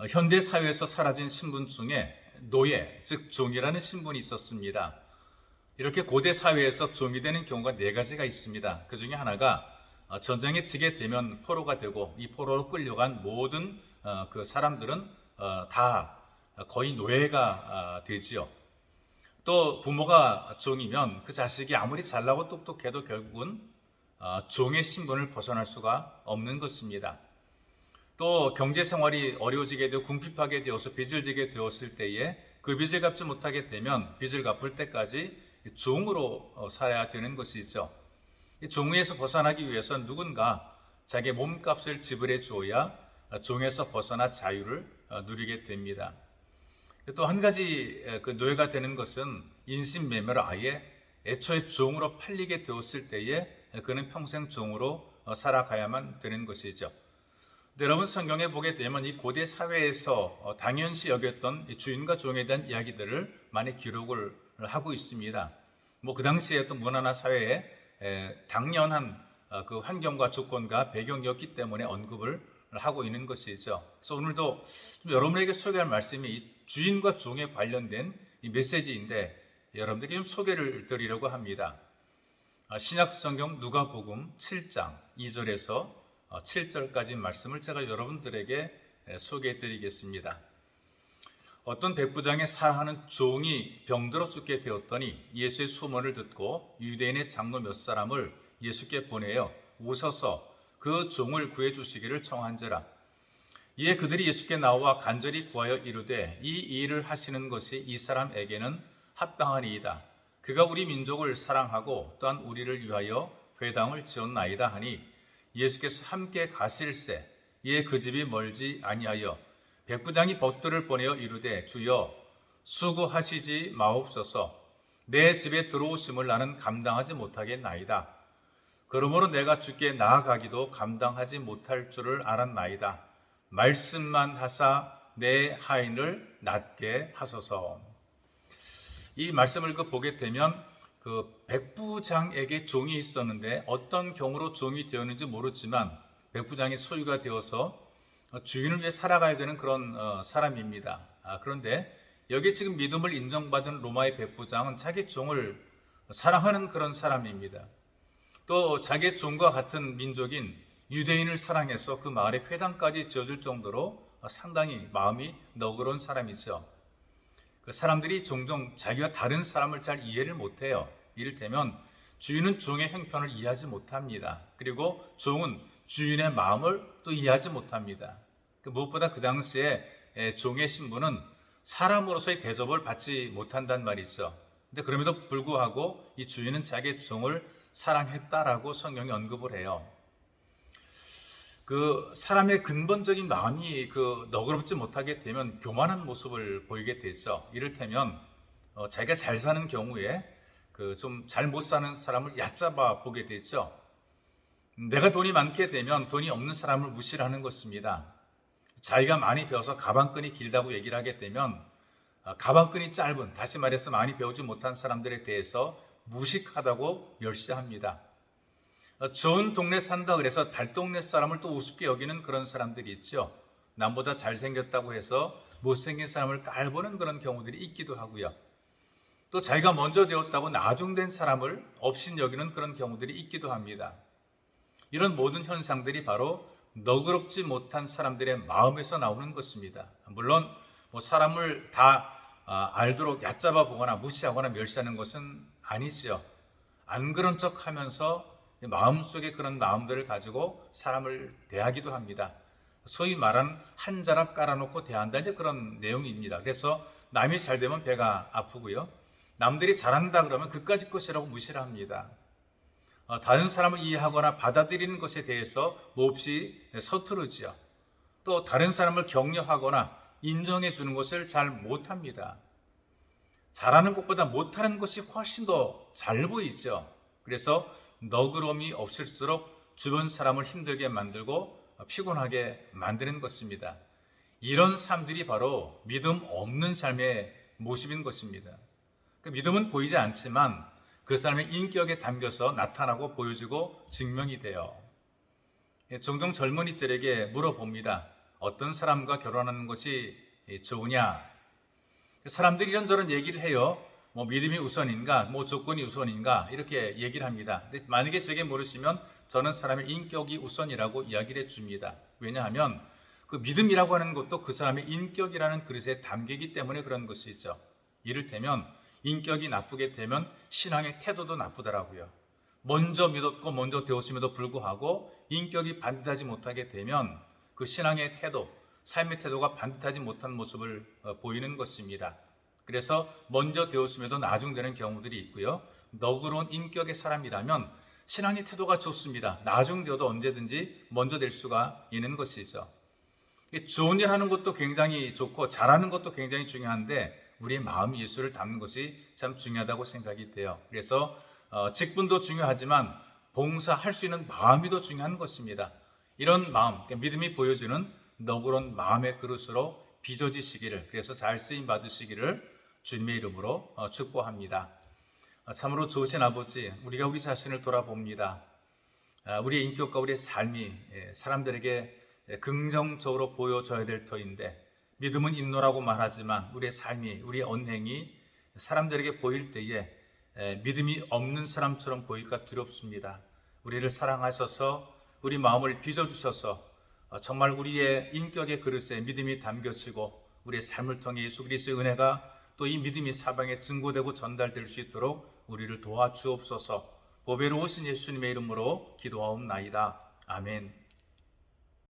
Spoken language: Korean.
현대 사회에서 사라진 신분 중에 노예, 즉 종이라는 신분이 있었습니다. 이렇게 고대 사회에서 종이 되는 경우가 네 가지가 있습니다. 그 중에 하나가 전쟁에 지게 되면 포로가 되고 이 포로로 끌려간 모든 그 사람들은 다 거의 노예가 되지요. 또 부모가 종이면 그 자식이 아무리 잘나고 똑똑해도 결국은 종의 신분을 벗어날 수가 없는 것입니다. 또 경제 생활이 어려워지게 되고 궁핍하게 되어서 빚을 지게 되었을 때에 그 빚을 갚지 못하게 되면 빚을 갚을 때까지 종으로 살아야 되는 것이죠. 이 종에서 벗어나기 위해서는 누군가 자기 몸값을 지불해 주어야 종에서 벗어나 자유를 누리게 됩니다. 또 한 가지 그 노예가 되는 것은 인신매매로 아예 애초에 종으로 팔리게 되었을 때에 그는 평생 종으로 살아가야만 되는 것이죠. 여러분 성경에 보게 되면 이 고대 사회에서 당연시 여겼던 이 주인과 종에 대한 이야기들을 많이 기록을 하고 있습니다. 그 당시에 또 문화나 사회에 당연한 그 환경과 조건과 배경이었기 때문에 언급을 하고 있는 것이죠. 그래서 오늘도 여러분에게 소개할 말씀이 이 주인과 종에 관련된 이 메시지인데 여러분들에게 좀 소개를 드리려고 합니다. 신약 성경 누가복음 7장 2절에서 7절까지 말씀을 제가 여러분들에게 소개해 드리겠습니다. 어떤 백부장의 사랑하는 종이 병들어 죽게 되었더니 예수의 소문을 듣고 유대인의 장로 몇 사람을 예수께 보내어 오셔서 그 종을 구해 주시기를 청한지라. 이에 그들이 예수께 나와 간절히 구하여 이르되 이 일을 하시는 것이 이 사람에게는 합당하니이다. 그가 우리 민족을 사랑하고 또한 우리를 위하여 회당을 지었나이다 하니 예수께서 함께 가실새 이에 그 집이 멀지 아니하여 백부장이 벗들을 보내어 이르되 주여 수고하시지 마옵소서. 내 집에 들어오심을 나는 감당하지 못하겠나이다. 그러므로 내가 주께 나아가기도 감당하지 못할 줄을 알았나이다. 말씀만 하사 내 하인을 낫게 하소서. 이 말씀을 보게 되면 그 백부장에게 종이 있었는데 어떤 경우로 종이 되었는지 모르지만 백부장이 소유가 되어서 주인을 위해 살아가야 되는 그런 사람입니다. 그런데 여기 지금 믿음을 인정받은 로마의 백부장은 자기 종을 사랑하는 그런 사람입니다. 또 자기의 종과 같은 민족인 유대인을 사랑해서 그 마을에 회당까지 지어줄 정도로 상당히 마음이 너그러운 사람이죠. 그 사람들이 종종 자기와 다른 사람을 잘 이해를 못해요. 이를테면 주인은 종의 형편을 이해하지 못합니다. 그리고 종은 주인의 마음을 또 이해하지 못합니다. 무엇보다 그 당시에 종의 신분은 사람으로서의 대접을 받지 못한단 말이죠. 근데 그럼에도 불구하고 이 주인은 자기의 종을 사랑했다라고 성경이 언급을 해요. 그 사람의 근본적인 마음이 너그럽지 못하게 되면 교만한 모습을 보이게 되죠. 이를테면 자기가 잘 사는 경우에 좀 잘 못 사는 사람을 얕잡아 보게 되죠. 내가 돈이 많게 되면 돈이 없는 사람을 무시하는 것입니다. 자기가 많이 배워서 가방끈이 길다고 얘기를 하게 되면 가방끈이 짧은, 다시 말해서 많이 배우지 못한 사람들에 대해서 무식하다고 멸시합니다. 좋은 동네 산다 그래서 달동네 사람을 또 우습게 여기는 그런 사람들이 있죠. 남보다 잘생겼다고 해서 못생긴 사람을 깔보는 그런 경우들이 있기도 하고요. 또 자기가 먼저 되었다고 나중된 사람을 업신 여기는 그런 경우들이 있기도 합니다. 이런 모든 현상들이 바로 너그럽지 못한 사람들의 마음에서 나오는 것입니다. 물론 사람을 다 알도록 얕잡아 보거나 무시하거나 멸시하는 것은 아니지요. 안 그런 척 하면서 마음속에 그런 마음들을 가지고 사람을 대하기도 합니다. 소위 말하는 한 자락 깔아놓고 대한다, 이제 그런 내용입니다. 그래서 남이 잘 되면 배가 아프고요. 남들이 잘한다 그러면 그까짓 것이라고 무시를 합니다. 다른 사람을 이해하거나 받아들이는 것에 대해서 몹시 서투르지요. 또 다른 사람을 격려하거나 인정해 주는 것을 잘 못합니다. 잘하는 것보다 못하는 것이 훨씬 더 잘 보이죠. 그래서 너그러움이 없을수록 주변 사람을 힘들게 만들고 피곤하게 만드는 것입니다. 이런 삶들이 바로 믿음 없는 삶의 모습인 것입니다. 믿음은 보이지 않지만 그 사람의 인격에 담겨서 나타나고 보여지고 증명이 돼요. 종종 젊은이들에게 물어봅니다. 어떤 사람과 결혼하는 것이 좋으냐? 사람들이 이런저런 얘기를 해요. 뭐 믿음이 우선인가, 뭐 조건이 우선인가 이렇게 얘기를 합니다. 근데 만약에 제게 물으시면 저는 사람의 인격이 우선이라고 이야기를 해줍니다. 왜냐하면 그 믿음이라고 하는 것도 그 사람의 인격이라는 그릇에 담기기 때문에 그런 것이죠. 이를테면 인격이 나쁘게 되면 신앙의 태도도 나쁘더라고요. 먼저 믿었고 먼저 되었음에도 불구하고 인격이 반듯하지 못하게 되면 그 신앙의 태도, 삶의 태도가 반듯하지 못한 모습을 보이는 것입니다. 그래서 먼저 되었음에도 나중되는 경우들이 있고요. 너그러운 인격의 사람이라면 신앙의 태도가 좋습니다. 나중되어도 언제든지 먼저 될 수가 있는 것이죠. 좋은 일 하는 것도 굉장히 좋고 잘하는 것도 굉장히 중요한데 우리의 마음이 예수를 닮는 것이 참 중요하다고 생각이 돼요. 그래서 직분도 중요하지만 봉사할 수 있는 마음이 더 중요한 것입니다. 이런 마음, 믿음이 보여주는 너그러운 마음의 그릇으로 빚어지시기를, 그래서 잘 쓰임 받으시기를 주님의 이름으로 축복합니다. 참으로 좋으신 아버지, 우리가 우리 자신을 돌아봅니다. 우리의 인격과 우리의 삶이 사람들에게 긍정적으로 보여져야 될 터인데, 믿음은 인노라고 말하지만 우리의 삶이, 우리의 언행이 사람들에게 보일 때에 믿음이 없는 사람처럼 보일까 두렵습니다. 우리를 사랑하셔서 우리 마음을 빚어주셔서 정말 우리의 인격의 그릇에 믿음이 담겨지고 우리의 삶을 통해 예수 그리스도의 은혜가 또 이 믿음이 사방에 증거되고 전달될 수 있도록 우리를 도와주옵소서. 보배로우신 예수님의 이름으로 기도하옵나이다. 아멘.